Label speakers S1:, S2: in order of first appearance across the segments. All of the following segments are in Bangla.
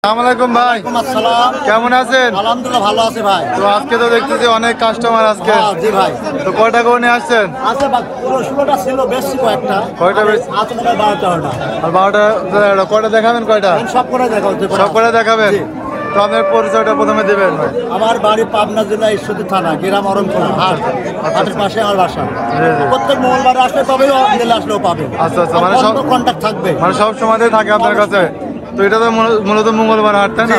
S1: আসসালামু আলাইকুম ভাই। কেমন আছেন?
S2: আলহামদুলিল্লাহ ভালো আছে ভাই।
S1: তো আজকে তো দেখতেছি অনেক কাস্টমার আজকে।
S2: জি ভাই।
S1: তো কয়টা করে নিয়ে আসছেন?
S2: আছে পুরো 16টা ছিল, বেশি কয়েকটা।
S1: কয়টা বেশি?
S2: আছে মনে হয় 12টা।
S1: আর 12টা কয়টা দেখাবেন? কয়টা
S2: সব করে দেখাবো।
S1: সব করে দেখাবেন। তো আপনার পরিচয়টা প্রথমে দেবেন ভাই।
S2: আমার বাড়ি পাবনা জেলা ঈশ্বরদী থানা, গ্রাম অরণখোলা হাট। হাটের পাশে আমার বাসা। প্রত্যেক মঙ্গলবার আসলে তবেই দিলে আসলেও পাবে।
S1: আচ্ছা আচ্ছা, মানে সব
S2: কন্টাক্ট থাকবে,
S1: মানে সব সময় থাকে আপনার কাছে। তো এটা তো মূলত মঙ্গলবার হাট, তাই না?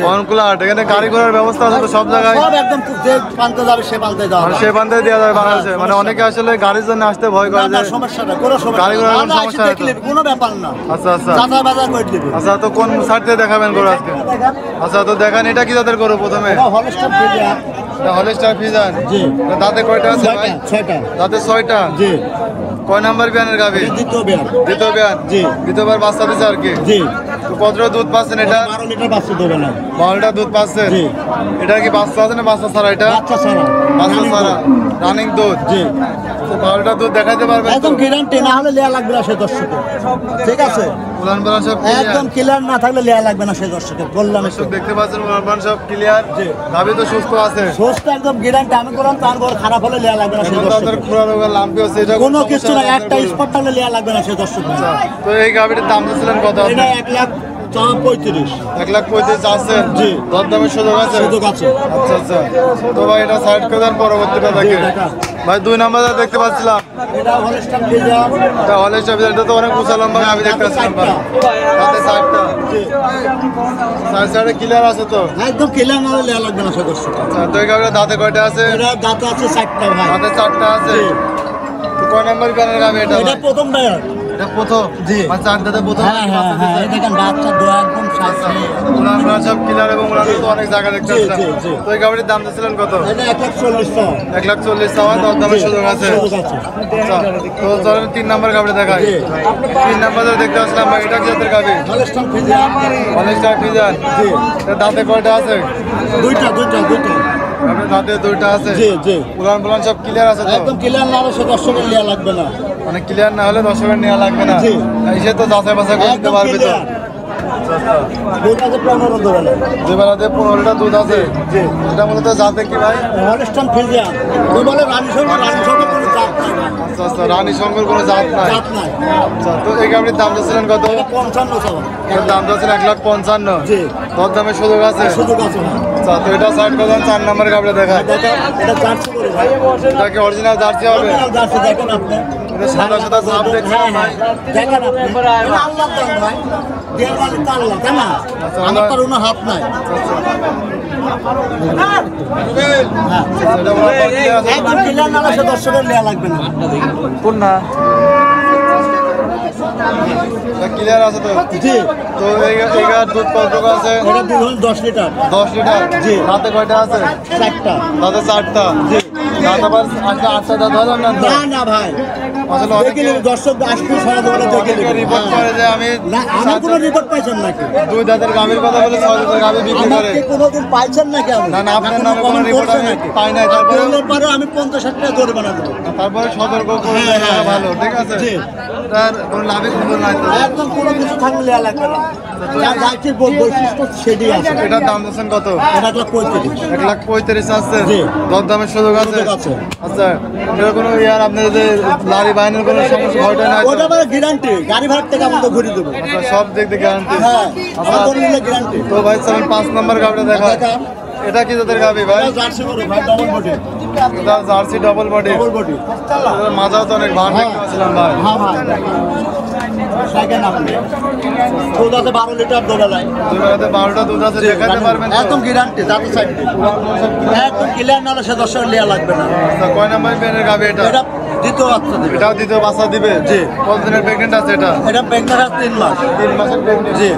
S1: অরণখোলা হাট। এখানে গাড়ি ঘোড়ার ব্যবস্থা আছে তো সব জায়গায়?
S2: সব একদম যে প্রান্তে যাবে সে প্রান্তে যাবে,
S1: মানে সে প্রান্তে দেওয়া যায় বাংলাদেশে। মানে অনেকে আসলে গাড়ির জন্য আসতে ভয় করে যে
S2: সমস্যা না, কোনো সমস্যা
S1: গাড়ি ঘোড়ার কোনো সমস্যা নেই,
S2: কোনো ব্যাপার না।
S1: আচ্ছা আচ্ছা
S2: যাতায়াত বাজার করে দিবে।
S1: আচ্ছা, তো কোন সাইডে দেখাবেন গরু আজকে? আচ্ছা, তো দেখান এটা কি জাতের গরু প্রথমে?
S2: Holstein Friesian.
S1: Holstein Friesian.
S2: জি।
S1: দাঁতে কয়টা আছে ভাই?
S2: 6টা।
S1: দাঁতে 6টা।
S2: জি।
S1: কয় নাম্বার বিয়ানের গাভী?
S2: দ্বিতীয় বিয়ান।
S1: দ্বিতীয় বিয়ান।
S2: জি।
S1: দ্বিতীয়বার বাচ্চা দিছে আর কি?
S2: জি।
S1: তো কতটা দুধ পাচ্ছেন এটা?
S2: 12 লিটার বাচ্চা দেবে না।
S1: 12টা দুধ পাচ্ছেন?
S2: জি।
S1: এটা কি বাচ্চা আছে না বাচ্চা ছাড়া? এটা
S2: বাচ্চা ছাড়া।
S1: বাচ্চা ছাড়া, রানিং দুধ।
S2: জি।
S1: তো 12টা দুধ দেখাইতে পারবেন?
S2: একদম গ্যারান্টি, না হলে লেয়া লাগবে না সেই দর্শকে। ঠিক আছে,
S1: উলান পালান সব
S2: একদম ক্লিয়ার না থাকলে লেয়া লাগবে না সেই দর্শকে, বললাম।
S1: সব দেখতে পাচ্ছেন উলান পালান সব ক্লিয়ার।
S2: জি।
S1: গাভী তো সুস্থ আছে?
S2: সুস্থ একদম গ্যারান্টি। আমি বললাম তার বড় খারাপ হলে লেয়া লাগবে না সেই দর্শকে।
S1: খুরা রোগের লাম্পি হচ্ছে, এটা
S2: কোনো কিছু না, একটা স্পট থাকলে লেয়া লাগবে না সেই দর্শকে।
S1: তো এই গাভীটার দাম দিয়েছিলেন কত?
S2: এটা 1,35,000।
S1: 1,35,000 আছেন?
S2: জি।
S1: দরদামের সুযোগ আছে?
S2: সুযোগ আছে।
S1: আচ্ছা আচ্ছা, তো ভাই এটা সাইড করে দেন, পরবর্তীটা দেখে। ভাই 2 নাম্বার দেখতে পাচ্ছিলাম,
S2: এটা হলস্টাইন ফ্রিজিয়ান।
S1: এটা হলস্টাইন ফ্রিজিয়ান। এটা তো অনেক উঁচা লম্বা আমি দেখতে পাচ্ছিলাম ভাই। তাতে সাইডটা সাইডে ক্লিয়ার আছে তো?
S2: একদম ক্লিয়ার না হলে লেয়া লাগবে না সেই দর্শকে।
S1: আচ্ছা, তো এই গাভীটার দাঁতে কয়টা আছে?
S2: এটা দাঁতে আছে 4টা ভাই।
S1: দাঁতে 4টা আছে।
S2: জি।
S1: তো কয় নাম্বার গানের গাভী এটা?
S2: এটা প্রথম বায়ার।
S1: এটা প্রথম?
S2: জি।
S1: মানে 4 দাঁতে প্রথম?
S2: হ্যাঁ হ্যাঁ হ্যাঁ, এই দেখেন বাচ্চা দোয়া একদম সাথে।
S1: উলান পালান সব ক্লিয়ার এবং উলান তো অনেক জায়গা দেখতে
S2: জি,
S1: পাচ্ছিলাম।
S2: জি, জি।
S1: তো এই গাভীটার দাম দিয়েছিলেন কত?
S2: এটা 1,40,000।
S1: 1,40,000 চাওয়া, দরদামের সুযোগ আছে?
S2: সুযোগ আছে।
S1: আচ্ছা, তো চলেন 3 নাম্বার গাভীটা দেখাই।
S2: জি।
S1: 3 নাম্বার দেখতে আসলাম ভাই, এটা কি জাতের গাভী?
S2: Holstein Friesian.
S1: Holstein Friesian.
S2: জি।
S1: এর দাঁতে কয়টা আছে?
S2: দুইটা।
S1: আপনার দাঁতে 2টা আছে?
S2: জি জি।
S1: উলান পালান সব ক্লিয়ার আছে তো?
S2: একদম ক্লিয়ার না হলে সে দর্শকের লিয়া লাগবে না।
S1: মানে ক্লিয়ার না হলে দর্শকের নেওয়া লাগবে না?
S2: জি।
S1: এসে তো যাচাই বাছাই করে দিতে
S2: একদম
S1: পারবে তো?
S2: ক্লিয়ার। দুধ আছে 15 দেবে না।
S1: যে বেলাতে 15টা দুধ আছে?
S2: জি।
S1: এটা মূলত জাতে কি ভাই?
S2: Holstein Friesian. ওই বলে রানী সঙ্গে কোনো জাত নাই ভাই।
S1: আচ্ছা আচ্ছা, রানী শঙ্কর কোনো জাত নাই?
S2: জাত নাই।
S1: আচ্ছা, তো এই গাভীর দাম দিয়েছিলেন কত?
S2: এটা 55 চাওয়া।
S1: এর দাম দিয়েছেন 1,55,000।
S2: জি।
S1: দরদামের সুযোগ আছে?
S2: সুযোগ আছে না।
S1: আচ্ছা, তো এটা সাইড করে দেন, 4 নাম্বার গাভীটা দেখায়।
S2: দেখেন, এটা জার্সি করে ভাই।
S1: এটা কি অরিজিনাল জার্সি হবে?
S2: অরিজিনাল জার্সি দেখেন আপনি।
S1: এটা সাদা সাদা ছাপ দেখছেন
S2: হ্যাঁ,
S1: ভাই?
S2: দেখেন আপনি। এটা আল্লাহর দান ভাই। দেওয়ার মালিক তো আল্লাহ, তাই না?
S1: আচ্ছা,
S2: আমার তার কোনো হাত নাই।
S1: এটা বলা clear আছে?
S2: একদম ক্লিয়ার না হলে সে দর্শকের নেওয়া লাগবে না।
S1: কোন না? ক্লিয়ার আছে তো?
S2: জি।
S1: তো এই গার দুধ কত আছে?
S2: এটা দুধ হল 10 লিটার।
S1: 10 লিটার?
S2: জি।
S1: দাঁতে কয়টা আছে?
S2: 4টা।
S1: দাঁতে 4টা?
S2: জি।
S1: দাঁত আবার 8টা দাঁত হবে না তো?
S2: না না ভাই,
S1: আসলে
S2: দেখে নিন, দর্শক আসবে সারা দোকানে দেখে নিন।
S1: রিপোর্ট করে যে আমি
S2: না, আমি কোনো রিপোর্ট পাইছেন নাকি?
S1: 2 দাঁতের গাভীর কথা বলে 6 দাঁতের গাভী বিক্রি
S2: আমার
S1: করে।
S2: কি কোনোদিন পাইছেন নাকি? আমি
S1: না না, আপনার
S2: কোনো
S1: নামে কোনো
S2: comment
S1: রিপোর্ট
S2: করছেন
S1: আমি
S2: নাকি?
S1: পাই নাই। তারপরে
S2: বললে পরে আমি 50-60 টাকা জরিমানা দেবো।
S1: তারপরে সতর্ক করে
S2: হ্যাঁ,
S1: দেওয়া
S2: হ্যাঁ,
S1: ভালো, ঠিক আছে?
S2: জি।
S1: তার কোনো লাভে খবর নাই তো?
S2: একদম কোনো কিছু থাকলে লেয়া লাগবে না। যা গাছের বৈশিষ্ট্য সেটি আছে।
S1: এটার দাম দিচ্ছেন কত?
S2: এটা 1,35,000।
S1: 1,35,000 আছে?
S2: জি।
S1: দরদামের সুযোগ আছে?
S2: সুযোগ আছে।
S1: আচ্ছা, এটা কোনো ইয়ার আপনার যে লারি বাহিনীর কোনো সমস্যা ঘটে না তো?
S2: ওটা মানে গ্যারান্টি, গাড়ি ভাড়া থেকে আমাদের ঘুরে দেবো।
S1: আচ্ছা, সব দিক দিয়ে গ্যারান্টি?
S2: হ্যাঁ, আমার নিলে গ্যারান্টি।
S1: তো ভাই চলেন 5 নাম্বার গাভীটা দেখা।
S2: দেখান।
S1: এটা কি জাতের গাভী ভাই?
S2: এটা জার্সি করে ভাই, ডবল বডি।
S1: এটা Jersey double body.
S2: Double body.
S1: মাজাও তো অনেক ভার দেখতে পাচ্ছিলাম ভাই।
S2: হ্যাঁ ভাই। দেখেন আপনি। দুধ আছে 12 লিটার দোলায়।
S1: দুই বেলাতে 12টা দুধ আছে, দেখাতে পারবেন তো?
S2: একদম গ্যারান্টি, যাতে সাইড একদম ক্লিয়ার না হলে সে দর্শক লিয়া লাগবে না।
S1: আচ্ছা, কয় নাম্বার পেনের গাভী এটা?
S2: এটা দ্বিতীয় বাচ্চা দেবে।
S1: এটাও দ্বিতীয় বাচ্চা দিবে?
S2: জি।
S1: কতদিনের প্রেগনেন্ট আছে এটা?
S2: এটা প্রেগনেন্ট আছে 3 মাস।
S1: 3 মাসের প্রেগনেন্ট?
S2: জি।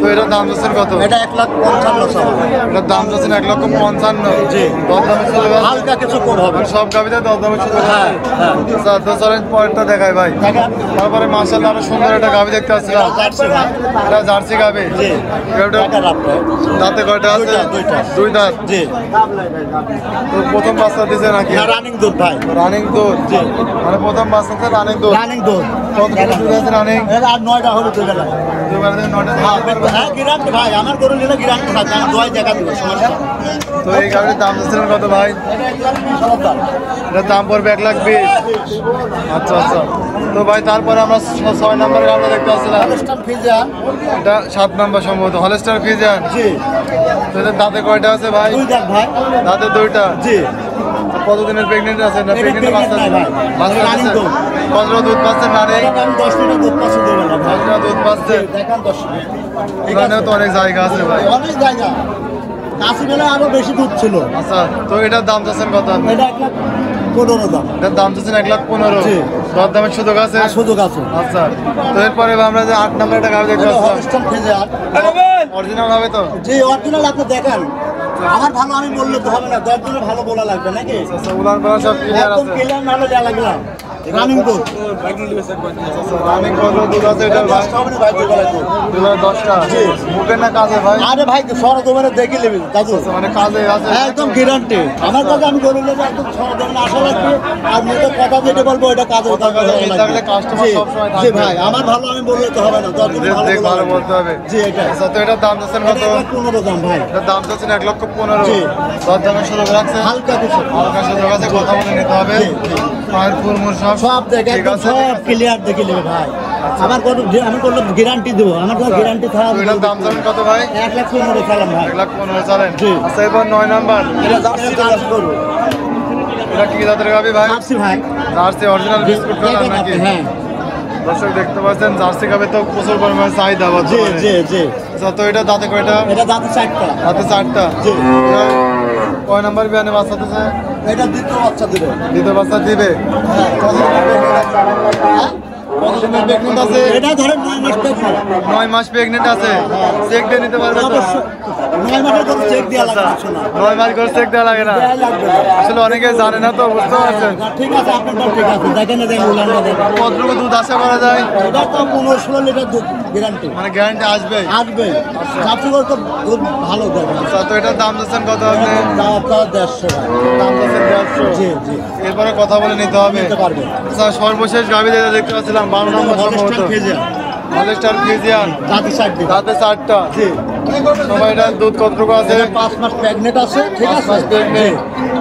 S1: তো এটার দাম দিচ্ছেন কত?
S2: এটা 1,55,000 চাওয়া।
S1: এটার দাম দিচ্ছেন 1,55,000।
S2: জি।
S1: দরদামের সুযোগ আছে?
S2: হালকা কিছু কম হবে।
S1: সব গাভীতে দরদামের সুযোগ আছে?
S2: হ্যাঁ, হ্যাঁ।
S1: আচ্ছা, তো চলেন পরেরটা দেখাই ভাই।
S2: দেখেন।
S1: তারপরে মাশাআল্লাহ আরো সুন্দর একটা গাভী দেখতে আসছিলাম।
S2: জার্সি ভাই।
S1: এটা জার্সি গাভী?
S2: জি।
S1: গাভীটা
S2: দেখেন আপনি।
S1: দাঁতে কয়টা আছে?
S2: দুইটা।
S1: 2 দাঁত?
S2: জি।
S1: তো প্রথম বাচ্চা দিছে নাকি?
S2: এটা রানিং দুধ ভাই।
S1: রানিং দুধ?
S2: জি।
S1: মানে প্রথম বাচ্চাতে রানিং দুধ
S2: রানিং দুধ
S1: কতটুকু দুধ আছে রানিং
S2: এটা আর 9টা হলো দুই বেলা
S1: দুবেলা থেকে 9টা
S2: হ্যাঁ গ্যারান্টি ভাই আমার গরু নিলে গ্যারান্টি থাকে আমি দোয়াই দেখা দিব সমস্যা
S1: তো এই গাড়ির দাম দিচ্ছিলেন কত ভাই
S2: এটা 1,20,000
S1: এটার দাম পড়বে 1,20,000। আচ্ছা আচ্ছা তো ভাই তারপরে আমরা 6 নম্বর গাড়িটা দেখতে পাচ্ছিলাম
S2: হলস্টাইন ফ্রিজিয়ান
S1: এটা 7 নম্বর সম্ভবত হলস্টার ফ্রিজিয়ান।
S2: জি
S1: তো এদের দাঁতে কয়টা আছে ভাই
S2: দুই দাঁত ভাই
S1: দাঁতে 2টা
S2: জি
S1: কতদিনের প্রেগনেন্ট আছে না
S2: এটা
S1: প্রেগনেন্ট বাচ্চা
S2: pregnant নাই ভাই।
S1: বাচ্চা
S2: রানিং
S1: আছে
S2: দুধ।
S1: কতটা দুধ পাচ্ছে রানিং
S2: এটা আমি 10 লিটার দুধ পাচ্ছি দুই বেলা ভাই
S1: কতটা দুধ পাচ্ছে
S2: দেখান 10 ঠিক
S1: এখানেও
S2: আছে
S1: তো অনেক জায়গা আছে ভাই
S2: অনেক জায়গা কাশি বেলা আরো বেশি দুধ ছিল
S1: আচ্ছা তো এটার দাম চাচ্ছেন কত আপনি
S2: এটা 1,15,000 দাম
S1: এটার দাম চাচ্ছেন 1,15,000
S2: জি।
S1: দর দামের সুযোগ আছে
S2: আর সুযোগ আছে
S1: আচ্ছা তো এরপরে আমরা যে 8 নম্বর একটা গাড়ি দেখতে
S2: এটা
S1: পাচ্ছিলাম
S2: হলস্টাইন ফ্রিজিয়ান
S1: অরিজিনাল হবে তো
S2: জি অরিজিনাল আপনি দেখান আমার ভালো আমি বললে তো হবে না 10 দিনে ভালো বলা লাগবে নাকি
S1: আচ্ছা উলান পালান সব ক্লিয়ার
S2: একদম
S1: আছে
S2: ক্লিয়ার না হলে দেয়া লাগবে না রানিং দুধ
S1: রানিং কত দুধ আছে এটা ভাই
S2: হবে না ভাই দুই বেলা দুধ
S1: 10টা
S2: জি।
S1: মুখের না কাজে ভাই
S2: আরে ভাই সরদমে দেখে নেবেন দাদু
S1: মানে কাজে আছে
S2: একদম গ্যারান্টি আমার কাছে আমি গরু নেবো একদম সরদমে আশা লাগবে আর মুখে কথা যেটা বলবো এটা কাজে
S1: কথা
S2: কাজে
S1: মিল থাকলে customer সবসময়
S2: জি
S1: থাকবে।
S2: ভাই আমার ভালো আমি বললে তো হবে না 10 দিনে ভালো
S1: দেখ
S2: বলা
S1: ভালো
S2: লাগবে।
S1: বলতে হবে
S2: জি এটা
S1: আচ্ছা তো এটার দাম চাচ্ছেন কত
S2: এটা 15 দাম ভাই
S1: এটার দাম চাচ্ছেন 1,15,000
S2: জি।
S1: দর দামের সুযোগ রাখছে
S2: হালকা কিছু
S1: হালকা সুযোগ আছে কথা বলে নিতে হবে
S2: জি, জি।
S1: পায়ের ফুলমুল সব
S2: সব দেখে
S1: ঠিক
S2: একদম
S1: আছে
S2: সব ক্লিয়ার দেখে নেবে ভাই আমার কোনো আমি কোনো গ্যারান্টি দেবো আমার কোনো গ্যারান্টি
S1: তো এটার দাম
S2: থাকবে
S1: চাচ্ছেন কত ভাই
S2: 1,15,000 চালাম ভাই
S1: 1,15,000 চালেন
S2: জি।
S1: আচ্ছা এবার 9 নাম্বার
S2: এটা চার্জ করবো
S1: এটা কি জাতের গাবি ভাই
S2: ভাবছি ভাই
S1: জার্সি অরিজিনাল বিস্কুট কালার নাকি
S2: হ্যাঁ
S1: দর্শক দেখতে পাচ্ছেন জার্সি গাবে তো প্রচুর পরিমাণে চাহিদা
S2: জি
S1: বর্তমানে
S2: জি জি
S1: আচ্ছা তো এটা দাঁতে কয়টা
S2: এটা দাঁতে 4টা
S1: দাঁতে 4টা
S2: জি।
S1: কয় নাম্বার বিয়ানে বাচ্চা দিছে
S2: এটা দ্বিতীয় বাচ্চা দিবে
S1: দ্বিতীয় বাচ্চা দিবে কতদিনের প্রেগনেন্ট আছে
S2: এটা ধরেন 9 মাস প্রেগনেন্ট
S1: 9 মাস প্রেগনেন্ট আছে চেক দিয়ে নিতে পারবে তো
S2: অবশ্যই 9 মাসের কোনো চেক দেওয়া লাগবে কিছু না
S1: 9 মাস করে চেক দেওয়া লাগে না
S2: দেওয়া লাগবে না।
S1: আসলে অনেকে জানে না তো বুঝতে পারছেন
S2: না, ঠিক আছে আপনারটা ঠিক আছে দেখেন না দেখেন উলানটা দেখেন
S1: কতটুকু দুধ আশা করা যায়
S2: এটা তো 15-16 লিটার দুধ গ্যারান্টি
S1: মানে গ্যারান্টি আসবে
S2: আসবে চাপসি করে তো দুধ ভালো দেবে
S1: আচ্ছা তো এটার দাম যাচ্ছেন কত আপনি
S2: দাম তো 150 ভাই
S1: দাম যাচ্ছেন 150
S2: জি জি
S1: এরপরে কথা বলে নিতে হবে
S2: নিতে পারবে
S1: আচ্ছা সর্বশেষ গাভি যেটা দেখতে পাচ্ছিলাম 12 নম্বর সম্ভবত হলস্টার ফ্রিজিয়ান
S2: দাঁতে 4 দিন
S1: তাতে 4টা
S2: জি
S1: সবাই এটার দুধ কতটুকু আছে
S2: এটা 5 মাস প্রেগনেন্ট আছে ঠিক
S1: 5
S2: আছে
S1: মাস pregnant।
S2: জি।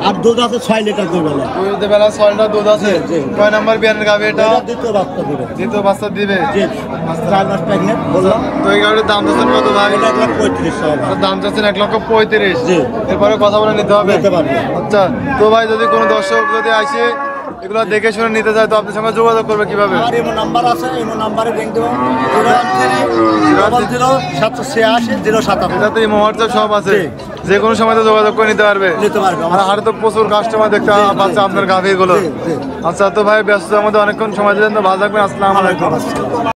S2: আর দুধ আছে 6 লিটার দুধ বেলা
S1: দুই বেলা 6টা দুধ আছে
S2: জি, জি।
S1: কয় নাম্বার বিয়ানের গাভি এটা
S2: এটা দ্বিতীয় বাচ্চা দিবে
S1: দ্বিতীয় বাচ্চা দিবে
S2: জি 4 মাস প্রেগনেন্ট বললাম
S1: তো এই গাড়ির দাম যাচ্ছেন কত ভাই
S2: এটা 1,35,000 টাকা
S1: এটার দাম যাচ্ছেন 1,35,000
S2: জি।
S1: এরপরে কথা বলে নিতে হবে
S2: নিতে পারবে।
S1: আচ্ছা তো ভাই যদি কোনো দর্শক যদি আসে এগুলো দেখে শুনে নিতে চায় তো আপনার সঙ্গে যোগাযোগ করবে কিভাবে
S2: আমার ইমো নাম্বার আছে ইমো নাম্বারে রিং দেবো 013-087-057
S1: এটাতে এই হোয়াটসঅ্যাপ সব আছে
S2: জি।
S1: যে কোনো সময় তো যোগাযোগ করে নিতে পারবে
S2: নিতে পারবে
S1: আর হাটে তো প্রচুর কাস্টমার দেখতে পাচ্ছে আপনার গাভিগুলো
S2: জি, জি।
S1: আচ্ছা তো ভাই ব্যস্ততার মধ্যে অনেকক্ষণ সময় দিলেন তো ভালো থাকবেন আসসালামু আলাইকুম
S2: আলাইকুম আসসালাম।